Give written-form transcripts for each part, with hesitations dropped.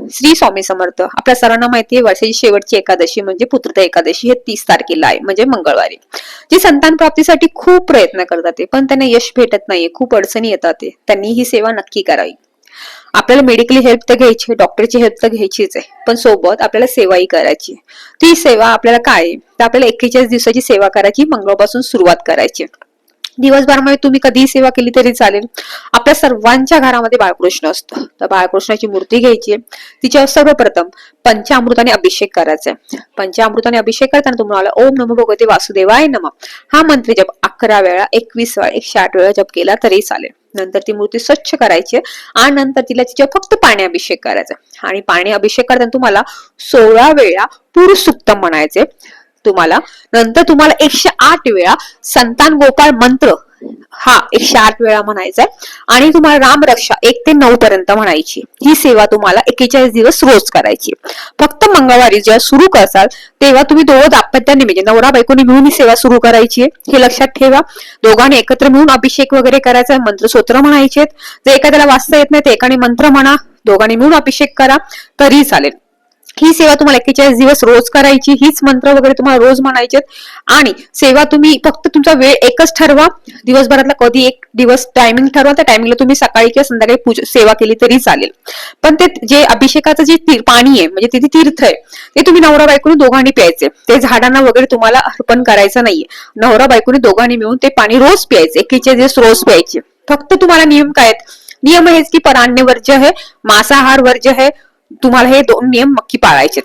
श्री स्वामी समर्थ. आपल्या सर्वांना माहिती आहे वर्षाची शेवटची एकादशी म्हणजे पुत्रदा एकादशी हे 30 तारखेला आहे, म्हणजे मंगळवारी. जे संतान प्राप्तीसाठी खूप प्रयत्न करतात पण त्यांना यश भेटत नाहीये, खूप अडचणी येतात, त्यांनी ही सेवा नक्की करावी. आपल्याला मेडिकली हेल्प तर घ्यायची, डॉक्टरची हेल्प तर घ्यायचीच आहे, पण सोबत आपल्याला सेवाही करायची. ती सेवा आपल्याला काय आहे तर आपल्याला 41 दिवसाची सेवा करायची, मंगळपासून सुरुवात करायची. दिवसभरामध्ये तुम्ही कधीही सेवा केली तरी चालेल. आपल्या सर्वांच्या घरामध्ये बाळकृष्ण असतो, तर बाळकृष्णाची मूर्ती घ्यायची, तिच्यावर सर्वप्रथम पंचामृताने अभिषेक करायचा आहे. पंचामृताने अभिषेक करताना तुम्हाला ओम नमो भगवते वासुदेवाय नमः हा मंत्र जप 11 वेळा, 21 वेळा, 108 वेळा जप केला तरी चालेल. नंतर ती मूर्ती स्वच्छ करायची आणि नंतर तिच्यावर फक्त पाणी अभिषेक करायचा आणि पाणी अभिषेक करताना तुम्हाला 16 वेळा पुरुष सुक्तम म्हणायचे. नंतर तुम्हाला 108 वेळा संतान गोपाळ मंत्र हा 108 वेळा म्हणायचा आणि तुम्हाला राम रक्षा 1 ते 9 पर्यंत म्हणायची. ही सेवा तुम्हाला 41 दिवस रोज करायची. फक्त मंगळवारी जेव्हा सुरू करसाल तेव्हा तुम्ही दोघं दाम्पत्याने म्हणजे नवरा बायकोनी मिळून ही सेवा सुरू करायची आहे, हे लक्षात ठेवा. दोघांनी एकत्र मिळून अभिषेक वगैरे करायचा, मंत्र स्तोत्र म्हणायचे. जर एखाद्याला वाचता येत नाही तर एकाने मंत्र म्हणा, दोघांनी मिळून अभिषेक करा तरी चालेल. ही सेवा तुम्हाला 41 दिवस रोज करायची, हीच मंत्र वगैरे तुम्हाला रोज म्हणायचे. आणि सेवा तुम्ही फक्त तुमचा वेळ एकच ठरवा, दिवसभरातला कधी एक दिवस टायमिंग ठरवा, त्या टायमिंगला तुम्ही सकाळी किंवा संध्याकाळी सेवा केली तरी चालेल. पण ते जे अभिषेकाचं जे पाणी आहे म्हणजे तिथे तीर्थ आहे ते तुम्ही नवरा बायकोनी दोघांनी प्यायचे, ते झाडांना वगैरे तुम्हाला अर्पण करायचं नाहीये. नवरा बायकोनी दोघांनी मिळून ते पाणी रोज प्यायचे, 41 दिवस रोज प्यायचे. फक्त तुम्हाला नियम काय आहेत? नियम हेच की परान्न वर्ज्य आहे, मांसाहार वर्ज्य आहे. तुम्हाला हे 2 नियम नक्की पाळायचे.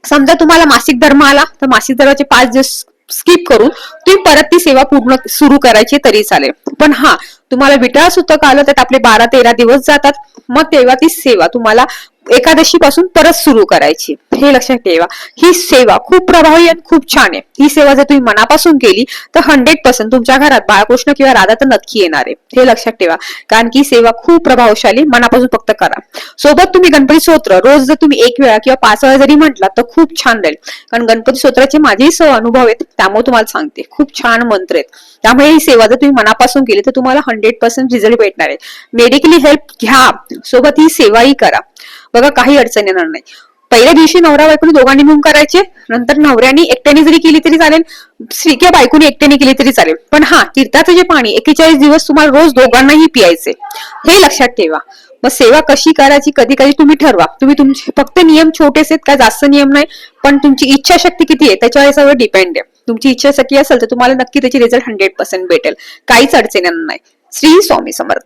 समजा तुम्हाला मासिक धर्म आला तर मासिक धर्माचे 5 दिवस स्किप करून तुम्ही परत ती सेवा पूर्ण सुरू करायची तरी चालेल. पण हा तुम्हाला विटाळ सुतक आलं तर आपले 12-13 दिवस जातात, मग तेव्हा ती सेवा तुम्हाला एकादशी पासून परत सुरू करायची, हे लक्षात ठेवा. ही सेवा खूप प्रभावी आणि खूप छान आहे. ही सेवा जर तुम्ही मनापासून केली तर 100% तुमच्या घरात बाळकृष्ण किंवा राधा तर नक्की येणार आहे, हे लक्षात ठेवा. कारण की सेवा खूप प्रभावशाली, मनापासून फक्त करा. सोबत तुम्ही गणपती स्तोत्र रोज जर तुम्ही 1 वेळा किंवा 5 वेळा जरी म्हटला तर खूप छान राहील. कारण गणपती स्तोत्राचे माझेही अनुभव आहेत, त्यामुळे तुम्हाला सांगते खूप छान मंत्र आहेत. त्यामुळे ही सेवा जर तुम्ही मनापासून केली तर तुम्हाला 100% रिझल्ट भेटणार आहे. मेडिकली हेल्प घ्या, सोबत ही सेवाही करा, बघा काही अडचण येणार नाही. पहिल्या दिवशी नवरा बायकोनी दोघांनी मिळून करायचे, नंतर नवऱ्यानी एकट्याने जरी केली तरी चालेल, स्त्री किंवा बायकोनी एकट्याने केली तरी चालेल. पण हा तीर्थाचं जे पाणी 41 दिवस तुम्हाला रोज दोघांनाही पियायचे, हे लक्षात ठेवा. मग सेवा कशी करायची कधी कधी तुम्ही ठरवा. तुम्ही तुमचे फक्त नियम छोटेसे आहेत, काय जास्त नियम नाही, पण तुमची इच्छाशक्ती किती आहे त्याच्यावर सगळं डिपेंड आहे. तुमची इच्छाशक्ती असेल तर तुम्हाला नक्की त्याची रिझल्ट 100% भेटेल, काहीच अडचण नाही. श्री स्वामी समर्थ.